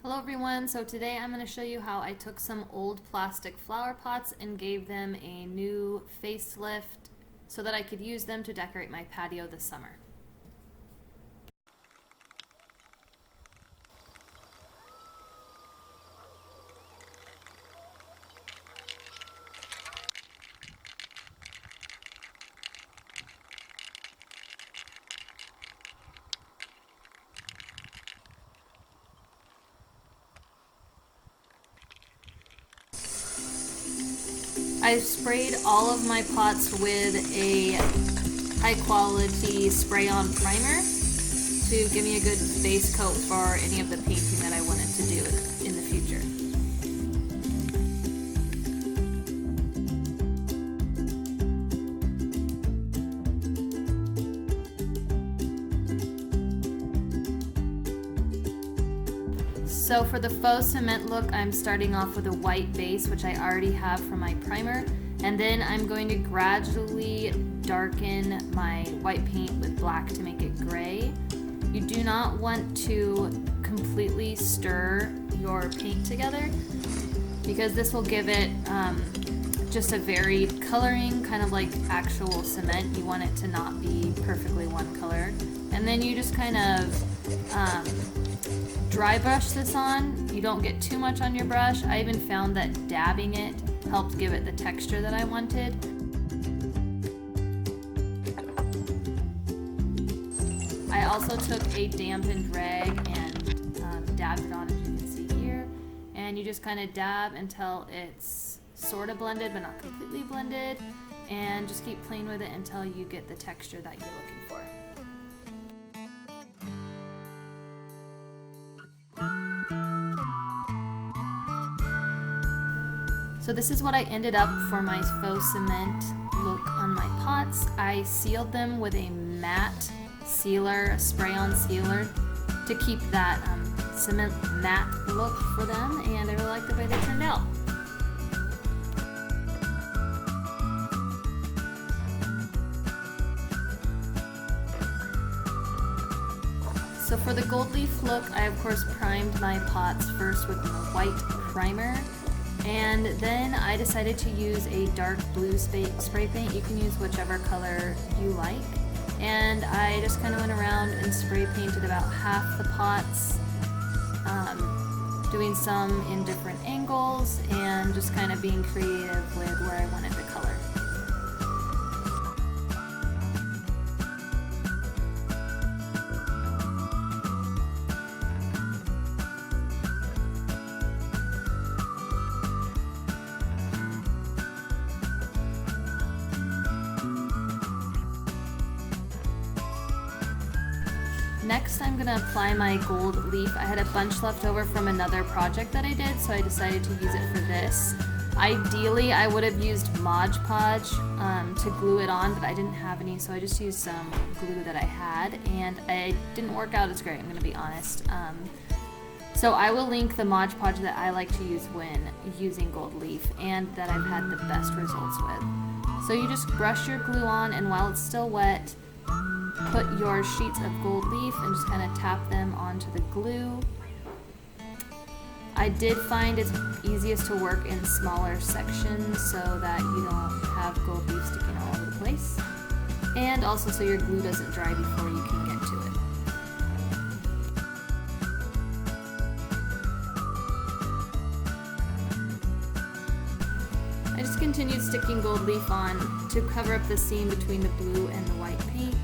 Hello everyone, so today I'm going to show you how I took some old plastic flower pots and gave them a new facelift so that I could use them to decorate my patio this summer. I sprayed all of my pots with a high quality spray-on primer to give me a good base coat for any of the painting that I wanted to do in the future. So for the faux cement look, I'm starting off with a white base, which I already have from my primer, and then I'm going to gradually darken my white paint with black to make it gray. You do not want to completely stir your paint together because this will give it just a varied coloring, kind of like actual cement. You want it to not be perfectly one color. And then you just kind of dry brush this on. You don't get too much on your brush. I even found that dabbing it helped give it the texture that I wanted. I also took a dampened rag and dabbed it on, as you can see here. And you just kind of dab until it's sort of blended but not completely blended, and just keep playing with it until you get the texture that you're looking for. So this is what I ended up for my faux cement look on my pots. I sealed them with a matte sealer, a spray-on sealer, to keep that cement matte look for them, and I really like the way they turned out. So for the gold leaf look, I of course primed my pots first with the white primer. And then I decided to use a dark blue spray paint. You can use whichever color you like. And I just kind of went around and spray painted about half the pots, doing some in different angles and just kind of being creative with where I wanted the color. Next, I'm going to apply my gold leaf. I had a bunch left over from another project that I did, so I decided to use it for this. Ideally, I would have used Mod Podge to glue it on, but I didn't have any, so I just used some glue that I had, and it didn't work out as great, I'm going to be honest. So I will link the Mod Podge that I like to use when using gold leaf and that I've had the best results with. So you just brush your glue on, and while it's still wet, put your sheets of gold leaf and just kind of tap them onto the glue. I did find it's easiest to work in smaller sections so that you don't have gold leaf sticking all over the place, and also so your glue doesn't dry before you can get to it. I just continued sticking gold leaf on to cover up the seam between the blue and the white paint.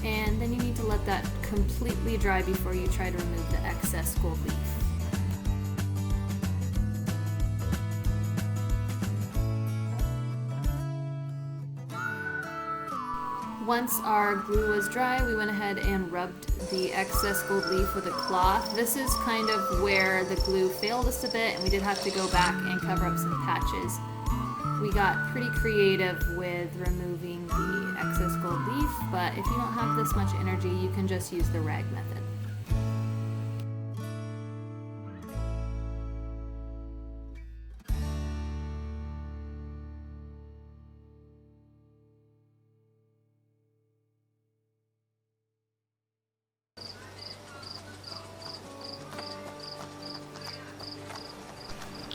And then you need to let that completely dry before you try to remove the excess gold leaf. Once our glue was dry, we went ahead and rubbed the excess gold leaf with a cloth. This is kind of where the glue failed us a bit, and we did have to go back and cover up some patches. We got pretty creative with removing the excess gold leaf, but if you don't have this much energy, you can just use the rag method.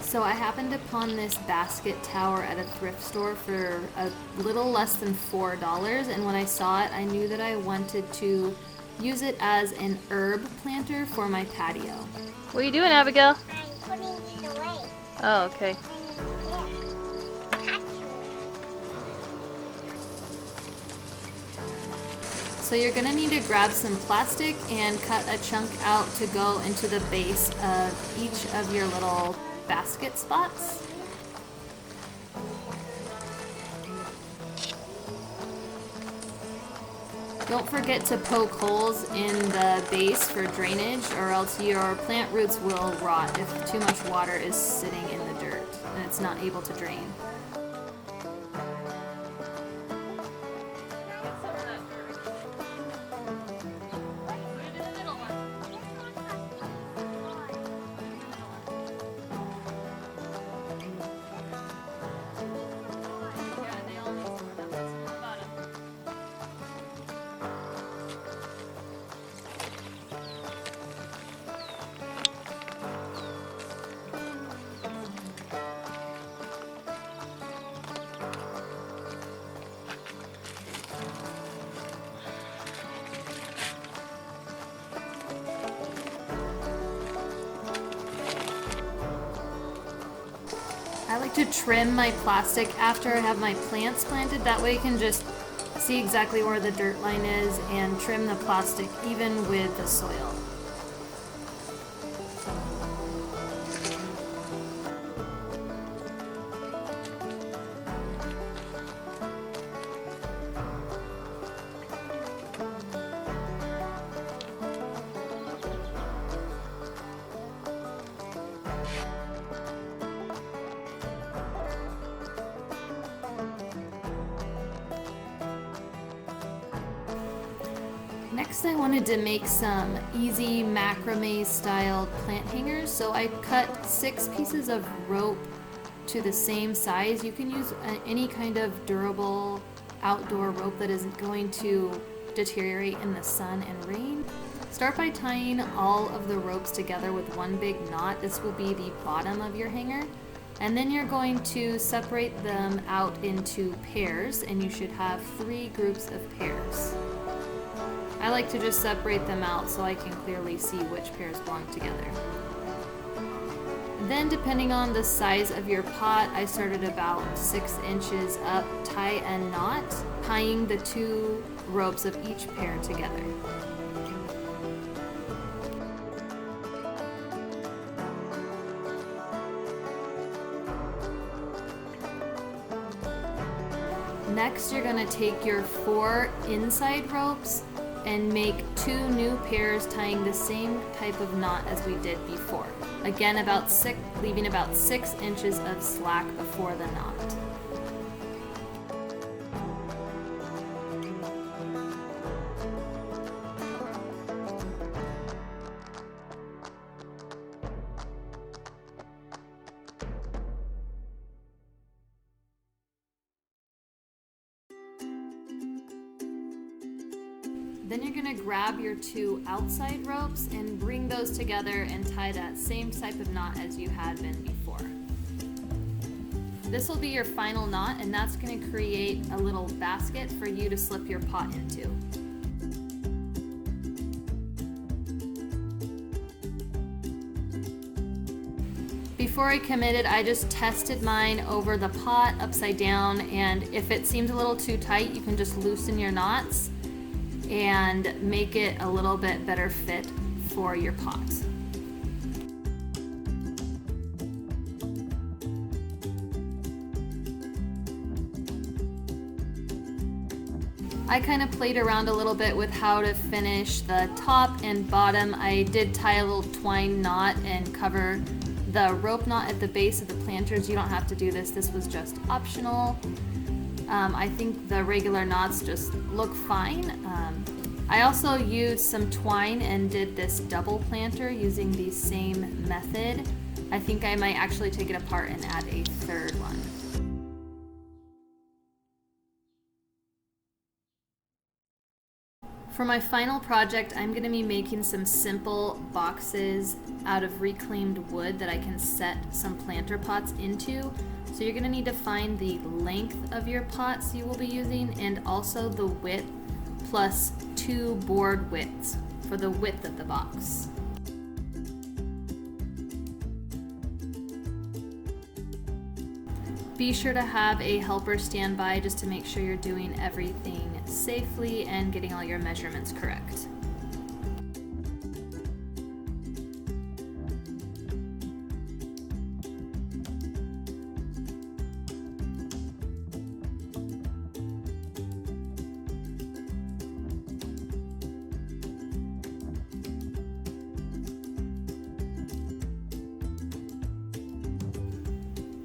So I happened upon this basket tower at a thrift store for a little less than $4, and when I saw it, I knew that I wanted to use it as an herb planter for my patio. What are you doing, Abigail? I'm putting it away. Oh, okay. So you're gonna need to grab some plastic and cut a chunk out to go into the base of each of your little basket spots. Don't forget to poke holes in the base for drainage, or else your plant roots will rot if too much water is sitting in the dirt and it's not able to drain. I like to trim my plastic after I have my plants planted. That way you can just see exactly where the dirt line is and trim the plastic even with the soil. Next, I wanted to make some easy macrame styled plant hangers, so I cut 6 pieces of rope to the same size. You can use any kind of durable outdoor rope that isn't going to deteriorate in the sun and rain. Start by tying all of the ropes together with one big knot. This will be the bottom of your hanger. And then you're going to separate them out into pairs, and you should have 3 groups of pairs. I like to just separate them out so I can clearly see which pairs belong together. Then, depending on the size of your pot, I started about 6 inches up, tie a knot, tying the 2 ropes of each pair together. Next, you're going to take your 4 inside ropes and make 2 new pairs tying the same type of knot as we did before. Again, leaving about 6 inches of slack before the knot. Then you're going to grab your 2 outside ropes and bring those together and tie that same type of knot as you had been before. This will be your final knot, and that's going to create a little basket for you to slip your pot into. Before I committed, I just tested mine over the pot upside down, and if it seemed a little too tight, you can just loosen your knots and make it a little bit better fit for your pot. I kind of played around a little bit with how to finish the top and bottom. I did tie a little twine knot and cover the rope knot at the base of the planters. You don't have to do this. This was just optional. I think the regular knots just look fine. I also used some twine and did this double planter using the same method. I think I might actually take it apart and add a 3rd one. For my final project, I'm going to be making some simple boxes out of reclaimed wood that I can set some planter pots into. So you're going to need to find the length of your pots you will be using and also the width plus 2 board widths for the width of the box. Be sure to have a helper standby just to make sure you're doing everything safely and getting all your measurements correct.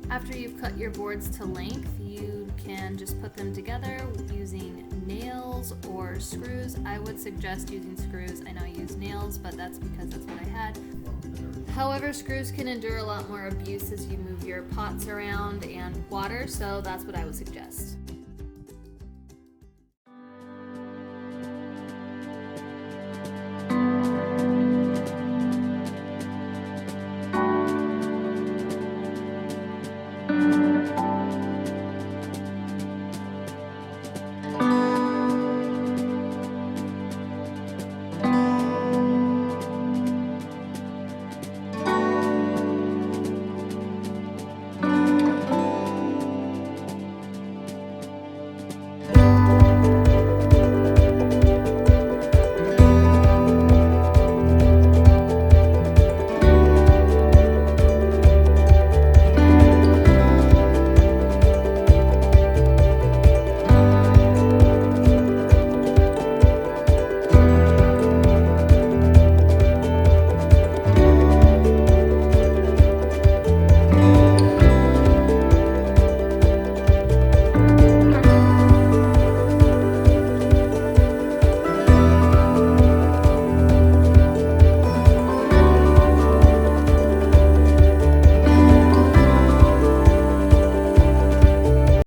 After you've cut your boards to length, you can just put them together using nails or screws. I would suggest using screws. I know I use nails, but that's because that's what I had. However, screws can endure a lot more abuse as you move your pots around and water, so that's what I would suggest.